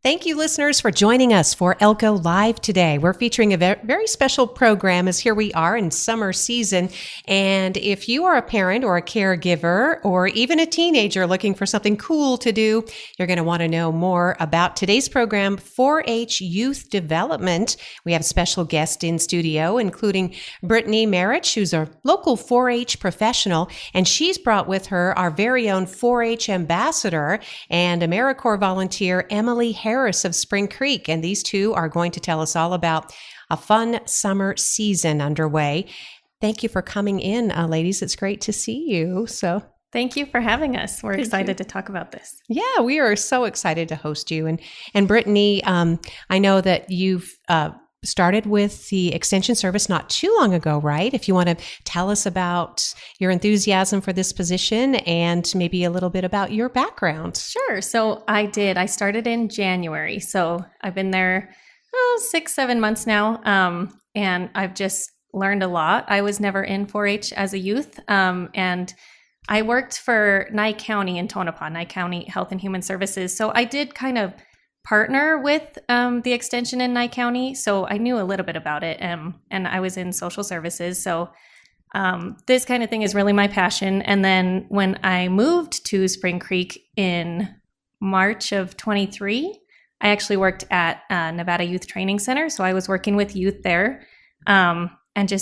Thank you, listeners, for joining us for Elko Live today. We're featuring a very special program as here we are in summer season. And if you are a parent or a caregiver or even a teenager looking for something cool to do, you're going to want to know more about today's program, 4-H Youth Development. We have a special guest in studio, including Brittany Marich, who's a local 4-H professional, and she's brought with her our very own 4-H ambassador and AmeriCorps volunteer, Emily Harris of Spring Creek, and these two are going to tell us all about a fun summer season underway. Thank you for coming in, ladies. It's great to see you. Thank you for having us. We're excited to talk about this. Yeah, we are so excited to host you. And Brittany, I know that you've started with the Extension Service not too long ago, right? If you want to tell us about your enthusiasm for this position and maybe a little bit about your background. Sure. So I started in January. So I've been there 6-7 months now. And I've just learned a lot. I was never in 4-H as a youth. And I worked for Nye County in Tonopah, Nye County Health and Human Services. So I did kind of partner with the extension in Nye County. So I knew a little bit about it. And I was in social services. So this kind of thing is really my passion. And then when I moved to Spring Creek in March of 23, I actually worked at Nevada Youth Training Center. So I was working with youth there. And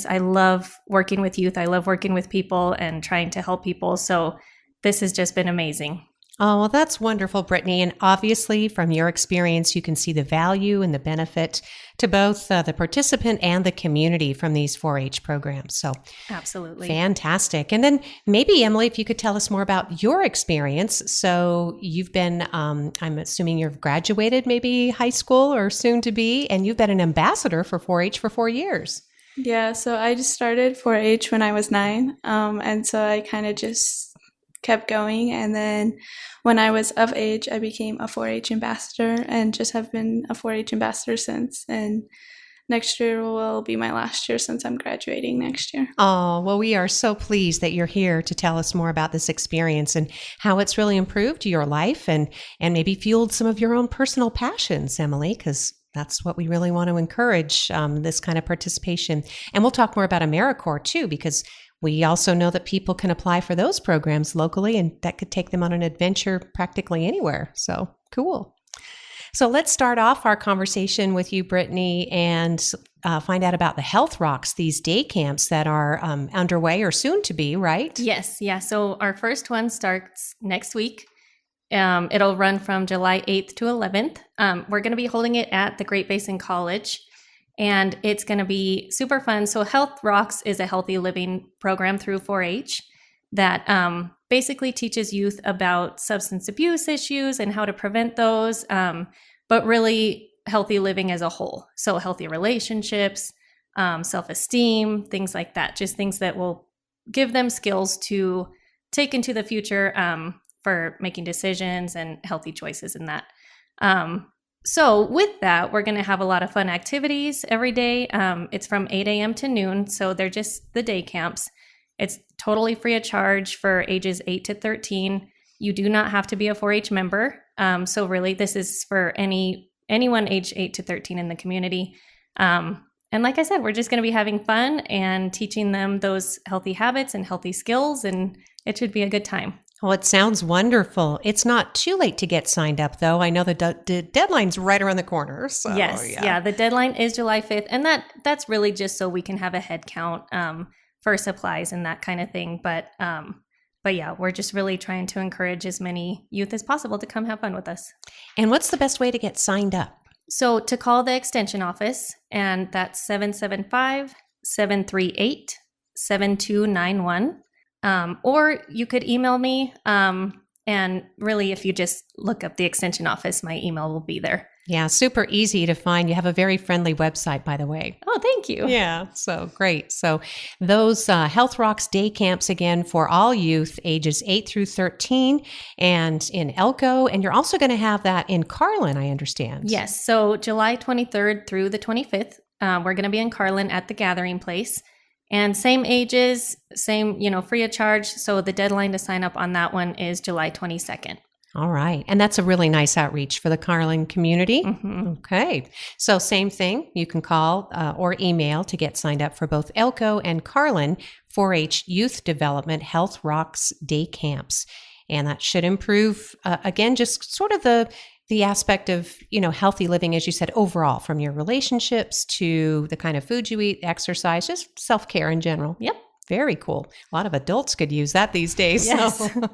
I love working with youth. I love working with people and trying to help people. So this has just been amazing. Oh, well, that's wonderful, Brittany. And obviously, from your experience, you can see the value and the benefit to both the participant and the community from these 4-H programs. So, absolutely. Fantastic. And then maybe, Emily, if you could tell us more about your experience. So you've been, I'm assuming you've graduated maybe high school or soon to be, and you've been an ambassador for 4-H for 4 years. Yeah, so I just started 4-H when I was 9. And so I kind of just kept going, and then when I was of age, I became a 4-H ambassador and just have been a 4-H ambassador since. And next year will be my last year since I'm graduating next year. Oh, well, we are so pleased that you're here to tell us more about this experience and how it's really improved your life and maybe fueled some of your own personal passions, Emily, because that's what we really want to encourage, this kind of participation. And we'll talk more about AmeriCorps too, because we also know that people can apply for those programs locally, and that could take them on an adventure practically anywhere. So cool. So let's start off our conversation with you, Brittany, and find out about the Health Rocks, these day camps that are underway or soon to be, right? Yes. Yeah. So our first one starts next week. It'll run from July 8th to 11th. We're going to be holding it at the Great Basin College. And it's going to be super fun. So Health Rocks is a healthy living program through 4-H that basically teaches youth about substance abuse issues and how to prevent those, but really healthy living as a whole. So healthy relationships, self-esteem, things like that. Just things that will give them skills to take into the future for making decisions and healthy choices in that. So with that, we're going to have a lot of fun activities every day. It's from 8 a.m. to noon. So they're just the day camps. It's totally free of charge for ages 8 to 13. You do not have to be a 4-H member. So really, this is for anyone age 8 to 13 in the community. And like I said, we're just going to be having fun and teaching them those healthy habits and healthy skills, and it should be a good time. Well, it sounds wonderful. It's not too late to get signed up, though. I know the deadline's right around the corner. So, yes, yeah, the deadline is July 5th, and that's really just so we can have a head count for supplies and that kind of thing. But yeah, we're just really trying to encourage as many youth as possible to come have fun with us. And what's the best way to get signed up? So to call the extension office, and that's 775-738-7291. Or you could email me. And really, if you just look up the extension office, my email will be there. Yeah, super easy to find. You have a very friendly website, by the way. Oh, thank you. Yeah, so great. So those Health Rocks day camps, again, for all youth ages 8 through 13 and in Elko. And you're also going to have that in Carlin, I understand. Yes. So July 23rd through the 25th, we're going to be in Carlin at the Gathering Place. And same ages, same, free of charge. So the deadline to sign up on that one is July 22nd. All right. And that's a really nice outreach for the Carlin community. Mhm. Okay. So, same thing. You can call or email to get signed up for both Elko and Carlin 4 H Youth Development Health Rocks Day Camps. And that should improve, again, just sort of the aspect of, healthy living, as you said, overall, from your relationships to the kind of food you eat, exercise, just self-care in general. Yep. Very cool. A lot of adults could use that these days. Yes. So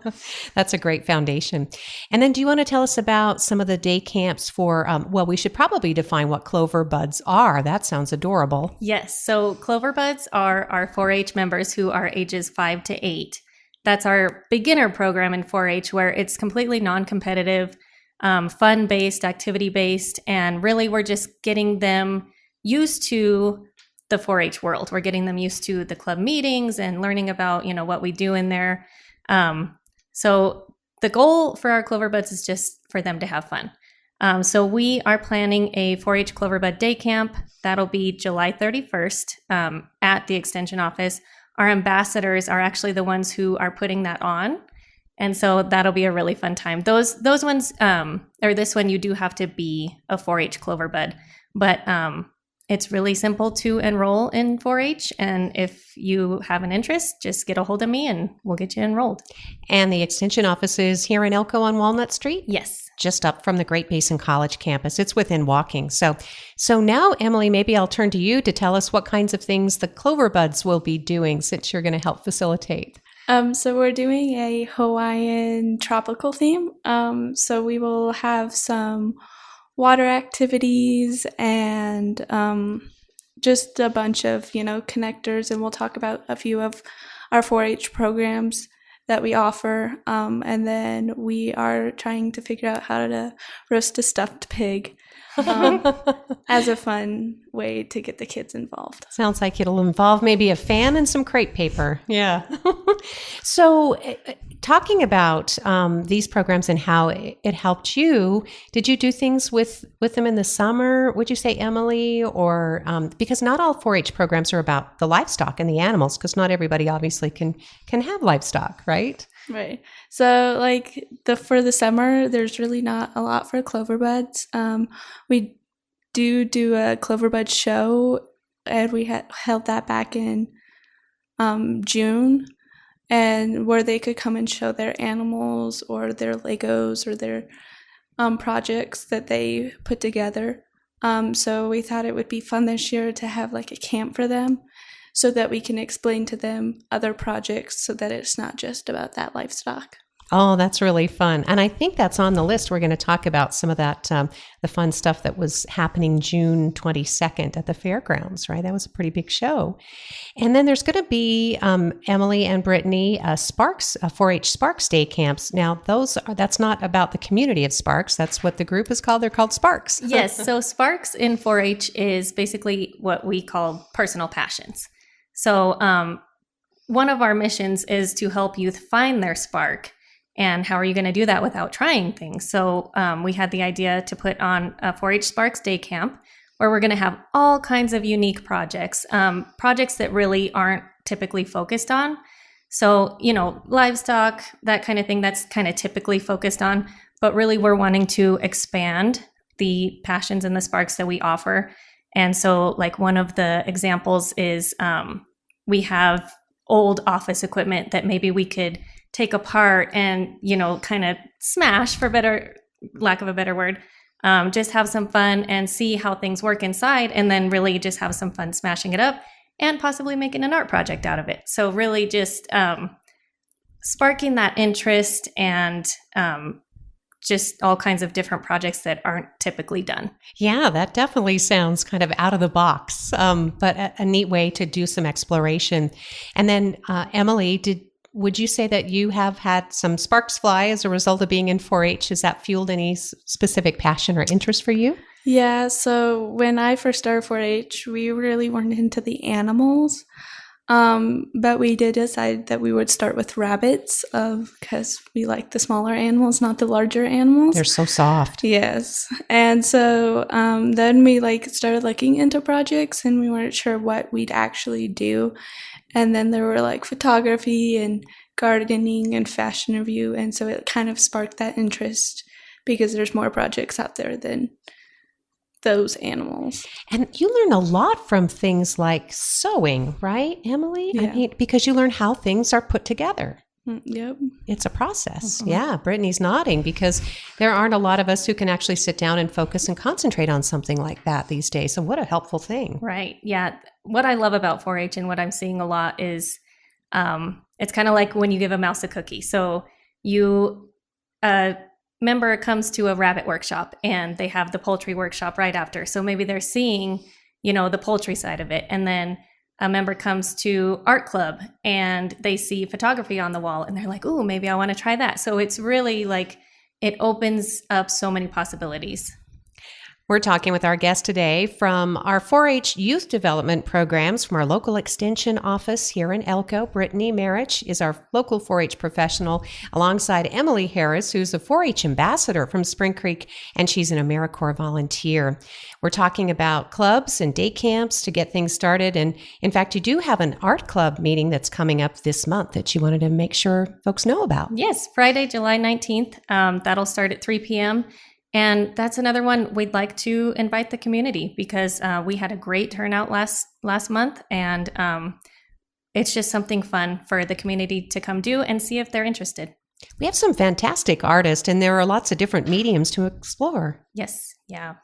that's a great foundation. And then do you want to tell us about some of the day camps for, we should probably define what clover buds are. That sounds adorable. Yes. So Clover Buds are our 4-H members who are ages 5 to 8. That's our beginner program in 4-H where it's completely non-competitive, fun-based, activity-based, and really we're just getting them used to the 4-H world. We're getting them used to the club meetings and learning about, what we do in there. So the goal for our Clover Buds is just for them to have fun. So we are planning a 4-H Clover Bud Day Camp. That'll be July 31st at the Extension office. Our ambassadors are actually the ones who are putting that on. And so that'll be a really fun time. Those ones, or this one, you do have to be a 4-H Clover Bud. But it's really simple to enroll in 4-H. And if you have an interest, just get a hold of me and we'll get you enrolled. And the Extension office is here in Elko on Walnut Street? Yes. Just up from the Great Basin College campus. It's within walking. So now, Emily, maybe I'll turn to you to tell us what kinds of things the Clover Buds will be doing since you're going to help facilitate. So we're doing a Hawaiian tropical theme. So we will have some water activities and just a bunch of, connectors. And we'll talk about a few of our 4-H programs that we offer. And then we are trying to figure out how to roast a stuffed pig as a fun way to get the kids involved. Sounds like it'll involve maybe a fan and some crepe paper. Yeah. So talking about these programs and how it helped you, did you do things with them in the summer, would you say, Emily? Or because not all 4-H programs are about the livestock and the animals, because not everybody obviously can have livestock, right? Right. So for the summer, there's really not a lot for Clover Buds. We do a Clover Bud show, and we held that back in June, and where they could come and show their animals or their Legos or their projects that they put together. So we thought it would be fun this year to have a camp for them, so that we can explain to them other projects so that it's not just about that livestock. Oh, that's really fun. And I think that's on the list. We're going to talk about some of that, the fun stuff that was happening June 22nd at the fairgrounds, right? That was a pretty big show. And then there's going to be, Emily and Brittany, a 4-H Sparks Day camps. Now, that's not about the community of Sparks. That's what the group is called. They're called Sparks. Yes. So Sparks in 4-H is basically what we call personal passions. So one of our missions is to help youth find their spark. And how are you going to do that without trying things? So we had the idea to put on a 4-H Sparks Day Camp where we're going to have all kinds of unique projects, projects that really aren't typically focused on. So, livestock, that kind of thing, that's kind of typically focused on. But really, we're wanting to expand the passions and the sparks that we offer. And so one of the examples is we have old office equipment that maybe we could take apart and, kind of smash, for lack of a better word, just have some fun and see how things work inside, and then really just have some fun smashing it up and possibly making an art project out of it. So really just sparking that interest and just all kinds of different projects that aren't typically done. Yeah, that definitely sounds kind of out of the box, but a neat way to do some exploration. And then, Emily, would you say that you have had some sparks fly as a result of being in 4-H? Has that fueled any specific passion or interest for you? Yeah, so when I first started 4-H, we really weren't into the animals, but we did decide that we would start with rabbits because we like the smaller animals, not the larger animals. They're so soft. Yes. And so then we started looking into projects, and we weren't sure what we'd actually do. And then there were photography and gardening and fashion review. And so it kind of sparked that interest because there's more projects out there than those animals. And you learn a lot from things like sewing, right, Emily? Yeah. I mean, because you learn how things are put together. Yep. It's a process. Yeah, Brittany's nodding because there aren't a lot of us who can actually sit down and focus and concentrate on something like that these days. So what a helpful thing. Right. Yeah. What I love about 4-H and what I'm seeing a lot is it's kind of like when you give a mouse a cookie. So a member comes to a rabbit workshop and they have the poultry workshop right after. So maybe they're seeing, the poultry side of it. And then a member comes to art club and they see photography on the wall and they're like, "Ooh, maybe I want to try that." So it's really like it opens up so many possibilities. We're talking with our guest today from our 4-H youth development programs from our local extension office here in Elko. Brittany Marich is our local 4-H professional alongside Emily Harris, who's a 4-H ambassador from Spring Creek, and she's an AmeriCorps volunteer. We're talking about clubs and day camps to get things started. And in fact, you do have an art club meeting that's coming up this month that you wanted to make sure folks know about. Yes, Friday, July 19th. That'll start at 3 p.m. And that's another one we'd like to invite the community because we had a great turnout last month, and it's just something fun for the community to come do and see if they're interested. We have some fantastic artists, and there are lots of different mediums to explore. Yes, yeah.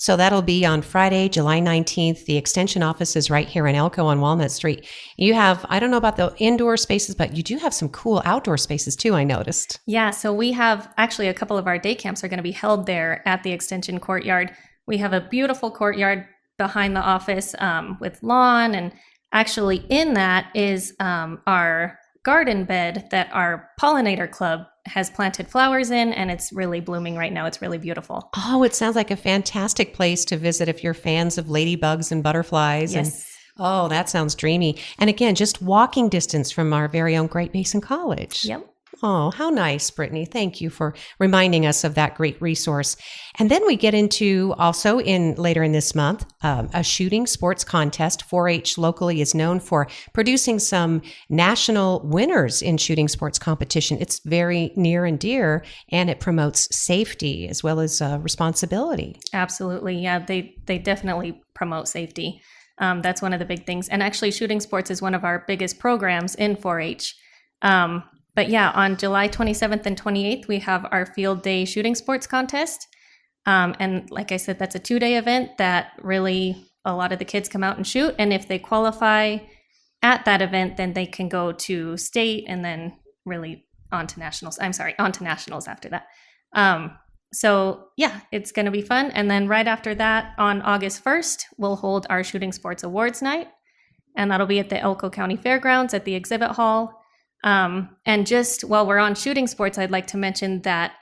So that'll be on Friday, July 19th. The extension office is right here in Elko on Walnut Street. You have, I don't know about the indoor spaces, but you do have some cool outdoor spaces too, I noticed. Yeah, so we have actually a couple of our day camps are going to be held there at the extension courtyard. We have a beautiful courtyard behind the office with lawn, and actually in that is our garden bed that our pollinator club has planted flowers in, and it's really blooming right now. It's really beautiful. Oh, it sounds like a fantastic place to visit if you're fans of ladybugs and butterflies. Yes. And, oh, that sounds dreamy. And again, just walking distance from our very own Great Basin College. Yep. Oh, how nice, Brittany. Thank you for reminding us of that great resource. And then we get into also later in this month, a shooting sports contest. 4-H locally is known for producing some national winners in shooting sports competition. It's very near and dear, and it promotes safety as well as responsibility. Absolutely. Yeah, they definitely promote safety. That's one of the big things. And actually, shooting sports is one of our biggest programs in 4-H. But yeah, on July 27th and 28th, we have our field day shooting sports contest. And like I said, that's a 2-day event that really a lot of the kids come out and shoot. And if they qualify at that event, then they can go to state and then really on to nationals. On to nationals after that. So yeah, it's going to be fun. And then right after that, on August 1st, we'll hold our shooting sports awards night. And that'll be at the Elko County Fairgrounds at the exhibit hall. And just while we're on shooting sports, I'd like to mention that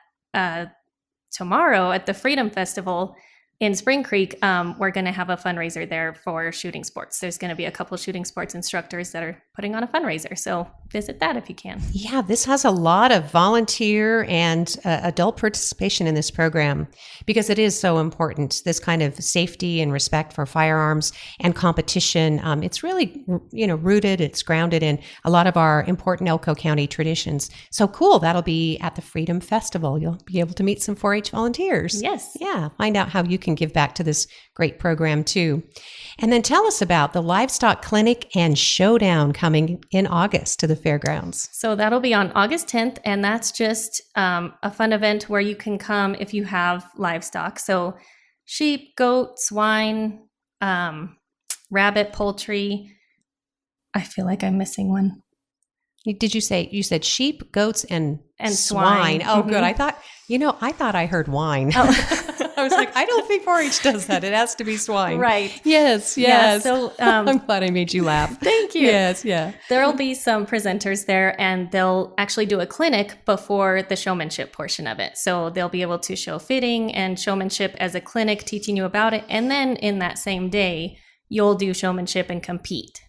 tomorrow at the Freedom Festival in Spring Creek, we're going to have a fundraiser there for shooting sports. There's going to be a couple shooting sports instructors that are putting on a fundraiser. So visit that if you can. Yeah, this has a lot of volunteer and adult participation in this program because it is so important. This kind of safety and respect for firearms and competition. It's really, rooted, it's grounded in a lot of our important Elko County traditions. So cool. That'll be at the Freedom Festival. You'll be able to meet some 4-H volunteers. Yes. Yeah. Find out how you can give back to this great program too. And then tell us about the Livestock Clinic and Showdown coming in August to the fairgrounds. So that'll be on August 10th, and that's just a fun event where you can come if you have livestock. So sheep, goat, swine, rabbit, poultry. I feel like I'm missing one. Did you said sheep, goats, and swine? Oh, Mm-hmm. good. I thought I heard wine. Oh. I was like, I don't think 4-H does that. It has to be swine. Right. Yes. Yeah, so I'm glad I made you laugh. Thank you. Yes. Yeah. There'll be some presenters there, and they'll actually do a clinic before the showmanship portion of it. So they'll be able to show fitting and showmanship as a clinic, teaching you about it. And then in that same day, you'll do showmanship and compete.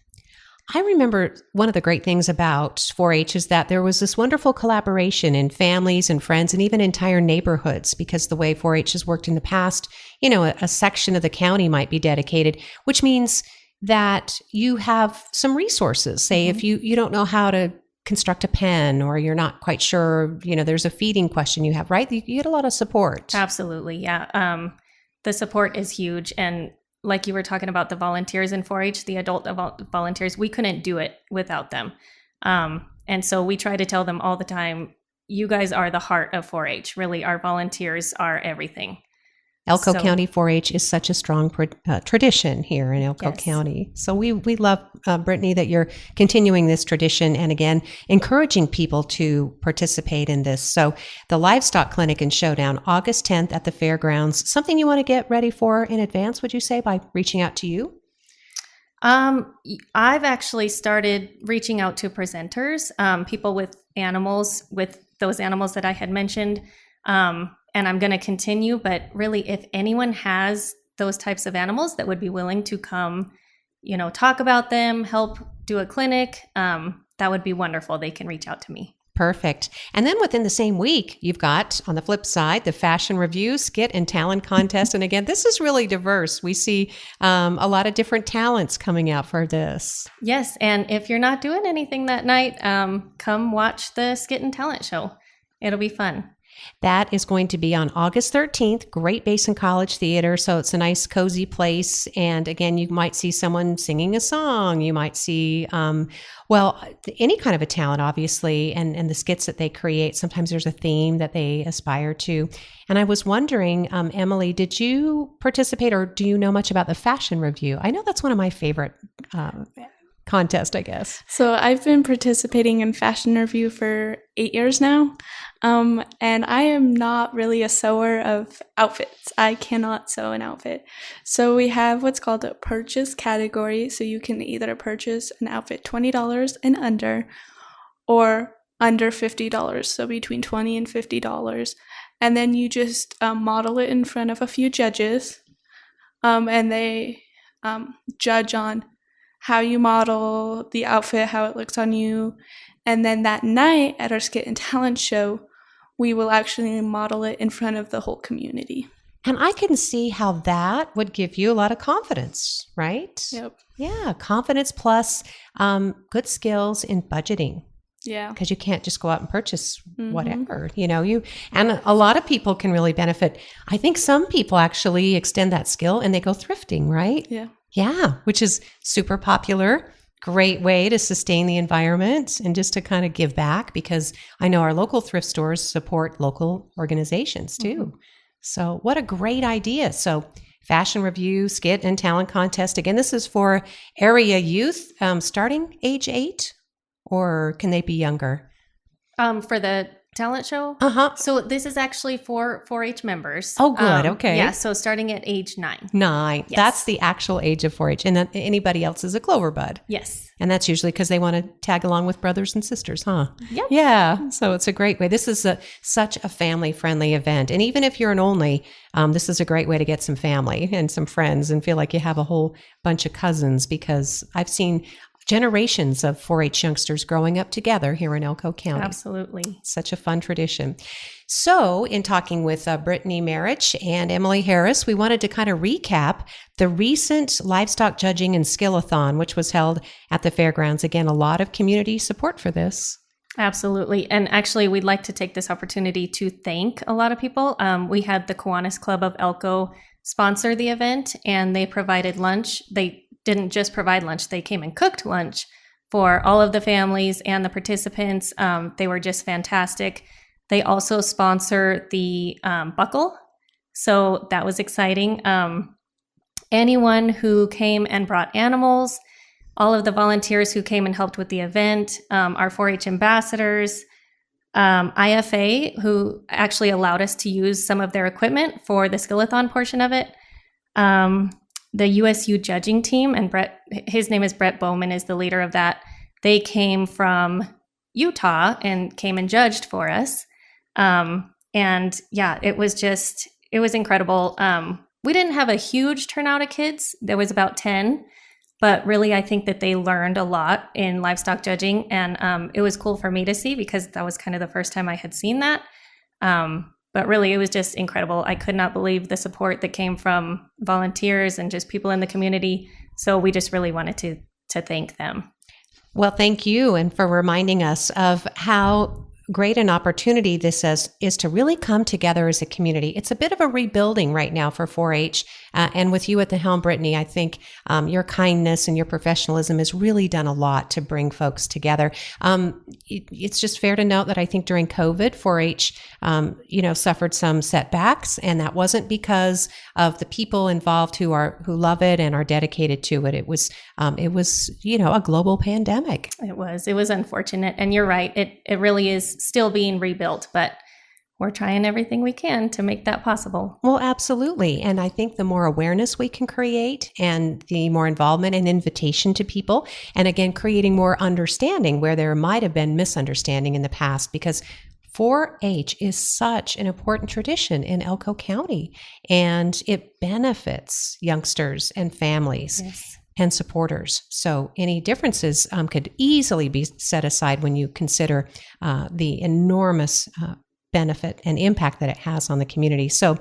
I remember one of the great things about 4-H is that there was this wonderful collaboration in families and friends and even entire neighborhoods, because the way 4-H has worked in the past, a section of the county might be dedicated, which means that you have some resources. Say if you don't know how to construct a pen, or you're not quite sure, there's a feeding question you have, right? You get a lot of support. Absolutely. Yeah. The support is huge. And like you were talking about the volunteers in 4-H, the adult volunteers, we couldn't do it without them. And so we try to tell them all the time, you guys are the heart of 4-H. Really, our volunteers are everything. Elko County 4-H is such a strong tradition here in Elko County. So we love, Brittany, that you're continuing this tradition and, again, encouraging people to participate in this. So the Livestock Clinic and Showdown, August 10th at the fairgrounds. Something you want to get ready for in advance, would you say, by reaching out to you? I've actually started reaching out to presenters, people with animals, with those animals that I had mentioned. And I'm going to continue, but really, if anyone has those types of animals that would be willing to come, talk about them, help do a clinic, that would be wonderful. They can reach out to me. Perfect. And then within the same week, you've got, on the flip side, the fashion review, skit, and talent contest. And again, this is really diverse. We see a lot of different talents coming out for this. Yes. And if you're not doing anything that night, come watch the skit and talent show. It'll be fun. That is going to be on August 13th, Great Basin College Theater. So it's a nice, cozy place. And again, you might see someone singing a song. You might see, any kind of a talent, obviously, and the skits that they create. Sometimes there's a theme that they aspire to. And I was wondering, Emily, did you participate, or do you know much about the fashion review? I know that's one of my favorite contest, I guess. So I've been participating in fashion review for 8 years now. And I am not really a sewer of outfits. I cannot sew an outfit. So we have what's called a purchase category. So you can either purchase an outfit $20 and under, or under $50. So between $20 and $50. And then you just model it in front of a few judges. And they judge on how you model the outfit, how it looks on you. And then that night at our skit and talent show, we will actually model it in front of the whole community. And I can see how that would give you a lot of confidence, right? Yep. Yeah, confidence plus good skills in budgeting. Yeah. Because you can't just go out and purchase whatever, and a lot of people can really benefit. I think some people actually extend that skill and they go thrifting, right? Yeah. Yeah, which is super popular. Great way to sustain the environment and just to kind of give back, because I know our local thrift stores support local organizations too. Mm-hmm. So what a great idea. So fashion review, skit, and talent contest. Again, this is for area youth starting age 8, or can they be younger? For the talent show? Uh-huh. So this is actually for 4-H members. Oh, good. Okay. Yeah, so starting at age 9. 9. Yes. That's the actual age of 4-H. And then anybody else is a Clover Bud. Yes. And that's usually because they want to tag along with brothers and sisters, huh? Yep. Yeah. So it's a great way. This is such a family-friendly event. And even if you're an only, this is a great way to get some family and some friends and feel like you have a whole bunch of cousins, because I've seen generations of 4-H youngsters growing up together here in Elko County. Absolutely. Such a fun tradition. So in talking with Brittany Marich and Emily Harris, we wanted to kind of recap the recent livestock judging and skill-a-thon, which was held at the fairgrounds. Again, a lot of community support for this. Absolutely. And actually, we'd like to take this opportunity to thank a lot of people. We had the Kiwanis Club of Elko sponsor the event, and they provided lunch. They didn't just provide lunch, they came and cooked lunch for all of the families and the participants. They were just fantastic. They also sponsor the buckle, so that was exciting. Anyone who came and brought animals, all of the volunteers who came and helped with the event, our 4-H ambassadors, IFA, who actually allowed us to use some of their equipment for the skill-a-thon portion of it. The USU judging team, and his name is Brett Bowman, is the leader of that. They came from Utah and came and judged for us. And yeah, it was incredible. We didn't have a huge turnout of kids. There was about 10, but really I think that they learned a lot in livestock judging. And it was cool for me to see, because that was kind of the first time I had seen that. But really, it was just incredible. I could not believe the support that came from volunteers and just people in the community. So we just really wanted to thank them. Well, thank you, and for reminding us of how great an opportunity this is to really come together as a community. It's a bit of a rebuilding right now for 4-H, and with you at the helm, Brittany, I think your kindness and your professionalism has really done a lot to bring folks together. It's just fair to note that I think during COVID, 4-H, suffered some setbacks, and that wasn't because of the people involved who love it and are dedicated to it. It was a global pandemic. It was unfortunate. And you're right. It really is still being rebuilt, but we're trying everything we can to make that possible. Well, absolutely. And I think the more awareness we can create and the more involvement and invitation to people, and again, creating more understanding where there might have been misunderstanding in the past, because 4-H is such an important tradition in Elko County, and it benefits youngsters and families. Yes. And supporters. So any differences could easily be set aside when you consider the enormous benefit and impact that it has on the community. So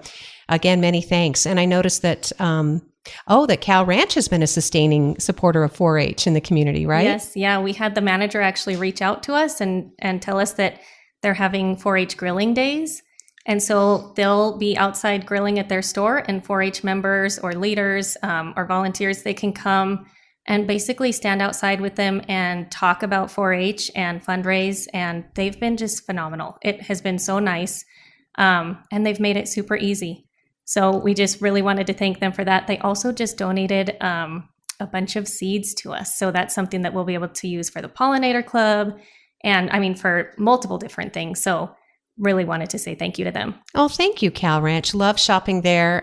again, many thanks. And I noticed that that Cal Ranch has been a sustaining supporter of 4-H in the community, right? Yes. Yeah. We had the manager actually reach out to us and tell us that they're having 4-H grilling days. And so they'll be outside grilling at their store, and 4-H members or leaders or volunteers, they can come and basically stand outside with them and talk about 4-H and fundraise. And they've been just phenomenal. It has been so nice. And they've made it super easy. So we just really wanted to thank them for that. They also just donated a bunch of seeds to us. So that's something that we'll be able to use for the Pollinator Club and for multiple different things. So really wanted to say thank you to them. Oh, thank you, Cal Ranch. Love shopping there.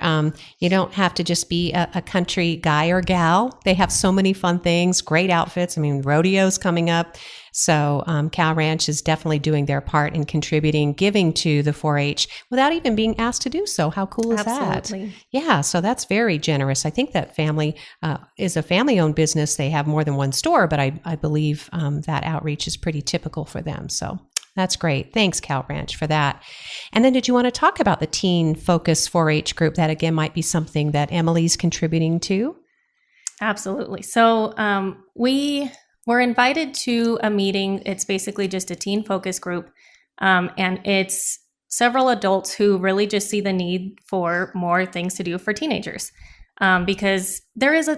You don't have to just be a country guy or gal. They have so many fun things, great outfits. Rodeo's coming up. So Cal Ranch is definitely doing their part in contributing, giving to the 4-H without even being asked to do so. How cool is Absolutely. that? Yeah, so that's very generous. I think that family is a family-owned business. They have more than one store, but I believe that outreach is pretty typical for them. So that's great. Thanks, Cal Ranch, for that. And then did you want to talk about the Teen Focus 4-H group? That, again, might be something that Emily's contributing to. Absolutely. So we were invited to a meeting. It's basically just a teen focus group. And it's several adults who really just see the need for more things to do for teenagers. Because there is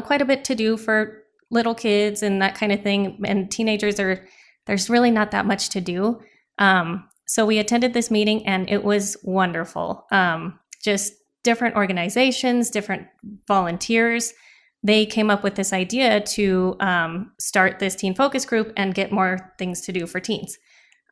quite a bit to do for little kids and that kind of thing. And teenagers there's really not that much to do. So we attended this meeting and it was wonderful. Just different organizations, different volunteers. They came up with this idea to start this teen focus group and get more things to do for teens.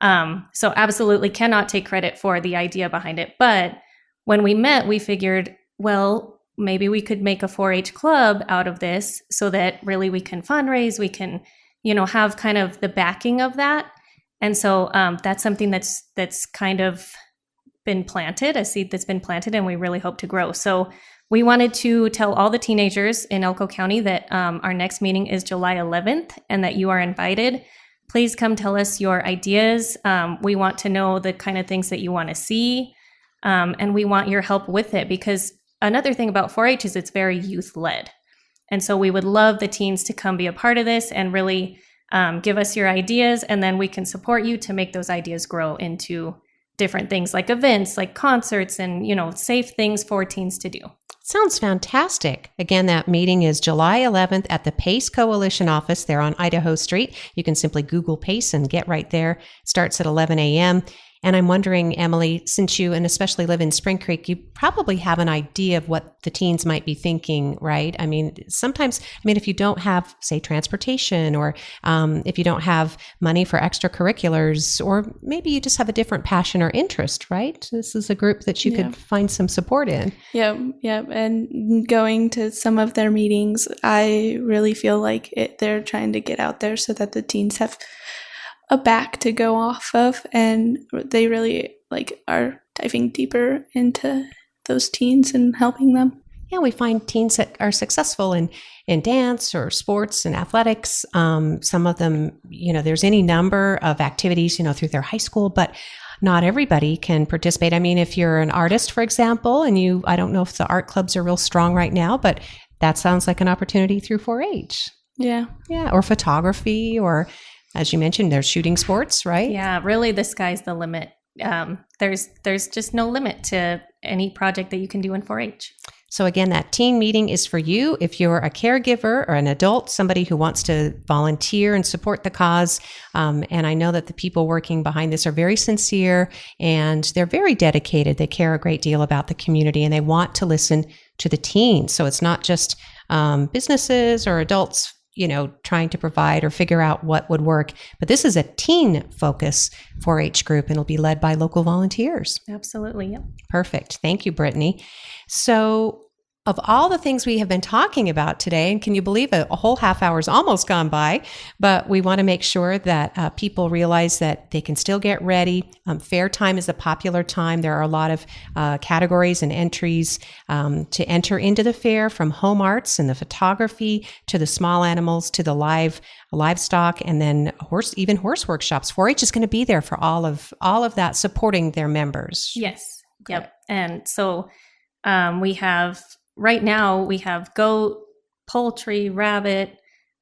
So absolutely cannot take credit for the idea behind it. But when we met, we figured, well, maybe we could make a 4-H club out of this so that really we can fundraise, we can have kind of the backing of that. And so that's something that's kind of been planted, a seed that's been planted, and we really hope to grow. So we wanted to tell all the teenagers in Elko County that our next meeting is July 11th and that you are invited. Please come tell us your ideas. We want to know the kind of things that you want to see, and we want your help with it, because another thing about 4-H is it's very youth-led. And so we would love the teens to come be a part of this and really give us your ideas, and then we can support you to make those ideas grow into different things like events, like concerts, and, safe things for teens to do. Sounds fantastic. Again, that meeting is July 11th at the PACE Coalition office there on Idaho Street. You can simply Google PACE and get right there. It starts at 11 a.m. And I'm wondering, Emily, since you and especially live in Spring Creek, you probably have an idea of what the teens might be thinking, right? Sometimes, if you don't have, say, transportation, or if you don't have money for extracurriculars, or maybe you just have a different passion or interest, right? This is a group that you could find some support in. Yeah. And going to some of their meetings, I really feel like they're trying to get out there so that the teens have a back to go off of, and they really are diving deeper into those teens and helping them. Yeah, we find teens that are successful in dance or sports and athletics. Some of them, there's any number of activities, through their high school, but not everybody can participate. If you're an artist, for example, and I don't know if the art clubs are real strong right now, but that sounds like an opportunity through 4-H. Yeah. Yeah, or photography, or as you mentioned, there's shooting sports, right? Yeah, really, the sky's the limit. There's just no limit to any project that you can do in 4-H. So again, that teen meeting is for you if you're a caregiver or an adult, somebody who wants to volunteer and support the cause. And I know that the people working behind this are very sincere and they're very dedicated. They care a great deal about the community and they want to listen to the teens. So it's not just businesses or adults, trying to provide or figure out what would work. But this is a teen focus 4-H group and it'll be led by local volunteers. Absolutely. Yep. Perfect. Thank you, Brittany. So of all the things we have been talking about today, and can you believe it, a whole half hour's almost gone by, but we want to make sure that people realize that they can still get ready. Fair time is a popular time. There are a lot of categories and entries to enter into the fair, from home arts and the photography to the small animals to the livestock, and then horse workshops. 4-H is going to be there for all of that, supporting their members. Yes. Yep. And so right now we have goat, poultry, rabbit,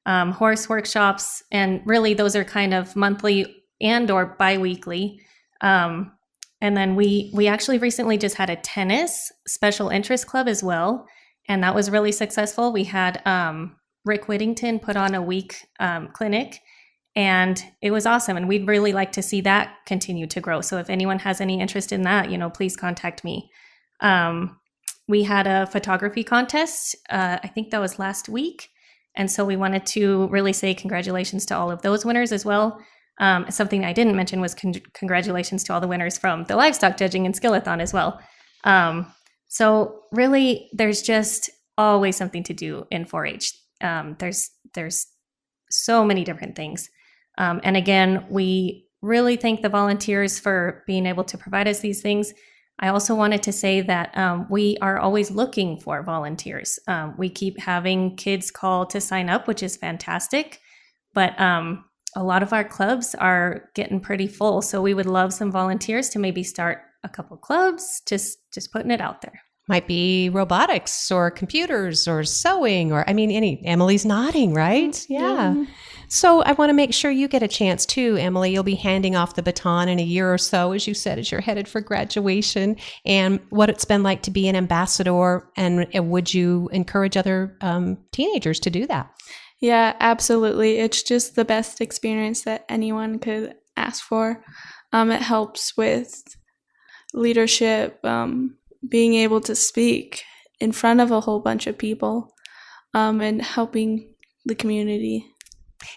horse workshops, and really those are kind of monthly and or biweekly. And then we actually recently just had a tennis special interest club as well, and that was really successful. We had Rick Whittington put on a week clinic, and it was awesome. And we'd really like to see that continue to grow. So if anyone has any interest in that, please contact me. We had a photography contest. I think that was last week. And so we wanted to really say congratulations to all of those winners as well. Something I didn't mention was congratulations to all the winners from the livestock judging and skillathon as well. So really, there's just always something to do in 4-H. There's so many different things. And again, we really thank the volunteers for being able to provide us these things. I also wanted to say that we are always looking for volunteers. We keep having kids call to sign up, which is fantastic. But a lot of our clubs are getting pretty full. So we would love some volunteers to maybe start a couple clubs, just putting it out there. Might be robotics or computers or sewing or, Emily's nodding, right? Yeah. So I want to make sure you get a chance too, Emily. You'll be handing off the baton in a year or so, as you said, as you're headed for graduation, and what it's been like to be an ambassador. And would you encourage other teenagers to do that? Yeah, absolutely. It's just the best experience that anyone could ask for. It helps with leadership, being able to speak in front of a whole bunch of people, and helping the community.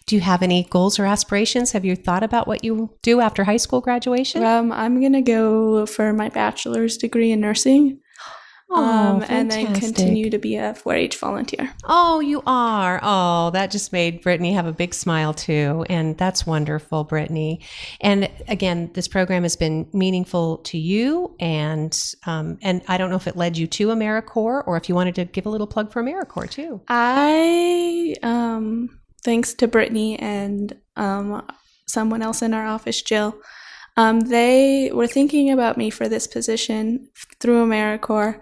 Do you have any goals or aspirations? Have you thought about what you do after high school graduation? I'm going to go for my bachelor's degree in nursing. And then continue to be a 4-H volunteer. Oh, you are. Oh, that just made Brittany have a big smile too. And that's wonderful, Brittany. And again, this program has been meaningful to you. And I don't know if it led you to AmeriCorps or if you wanted to give a little plug for AmeriCorps too. Thanks to Brittany and someone else in our office, Jill, they were thinking about me for this position through AmeriCorps.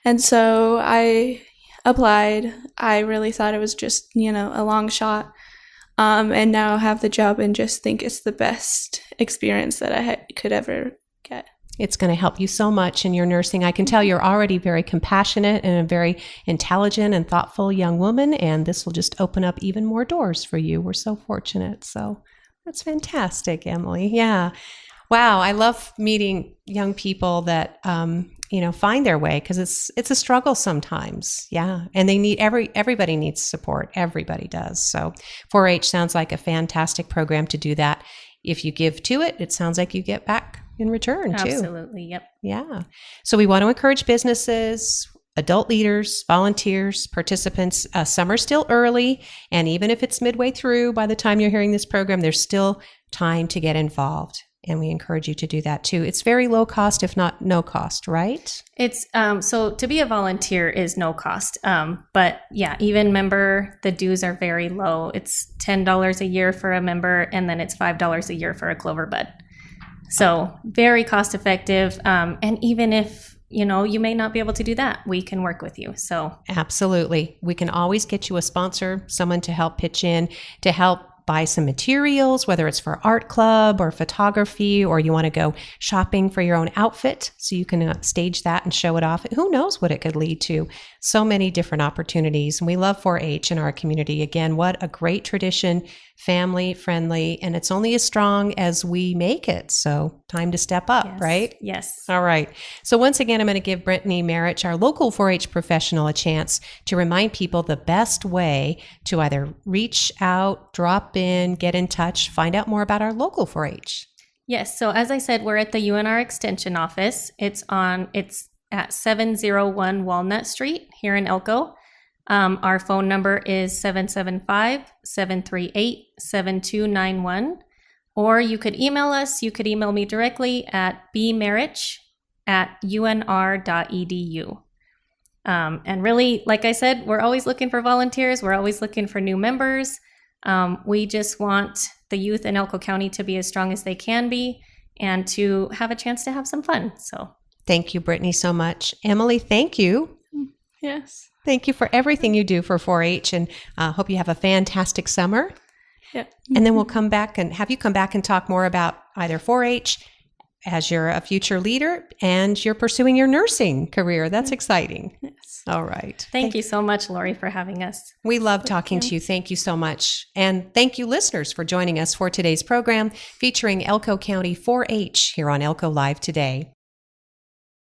And so I applied. I really thought it was just, a long shot. And now have the job and just think it's the best experience that I could ever get. It's going to help you so much in your nursing. I can tell you're already very compassionate and a very intelligent and thoughtful young woman, and this will just open up even more doors for you. We're so fortunate. So that's fantastic, Emily. Yeah. Wow. I love meeting young people that, find their way, because it's a struggle sometimes. Yeah. And they need everybody needs support. Everybody does. So 4-H sounds like a fantastic program to do that. If you give to it, it sounds like you get back in return too. Absolutely. Yep. Yeah. So we want to encourage businesses, adult leaders, volunteers, participants. Summer's still early. And even if it's midway through, by the time you're hearing this program, there's still time to get involved. And we encourage you to do that too. It's very low cost, if not no cost, right? It's so to be a volunteer is no cost. But yeah, even member, the dues are very low. It's $10 a year for a member, and then it's $5 a year for a Clover Bud. So very cost effective. And even if you may not be able to do that. We can work with you. So Absolutely. We can always get you a sponsor, someone to help pitch in, to help buy some materials, whether it's for art club or photography, or you want to go shopping for your own outfit so you can stage that and show it off. Who knows what it could lead to? So many different opportunities. And we love 4-H in our community. Again, what a great tradition, family friendly, and it's only as strong as we make it. So time to step up, yes, right? Yes. All right. So once again, I'm going to give Brittany Marich, our local 4-H professional, a chance to remind people the best way to either reach out, drop in, get in touch, find out more about our local 4-H. Yes. So as I said, we're at the UNR Extension office. It's at 701 Walnut Street here in Elko. Our phone number is 775-738-7291. Or you could email us. You could email me directly at bmarich@unr.edu. And really, like I said, we're always looking for volunteers. We're always looking for new members. We just want the youth in Elko County to be as strong as they can be and to have a chance to have some fun. So Thank you, Brittany, so much. Emily, thank you. Yes. Thank you for everything you do for 4-H, and hope you have a fantastic summer. Yeah. And then we'll come back and have you come back and talk more about either 4-H as you're a future leader and you're pursuing your nursing career. That's exciting. Yes. All right. thank you so much, Lori, for having us. We love talking to you. Thank you so much. And thank you, listeners, for joining us for today's program featuring Elko County 4-H here on Elko Live today.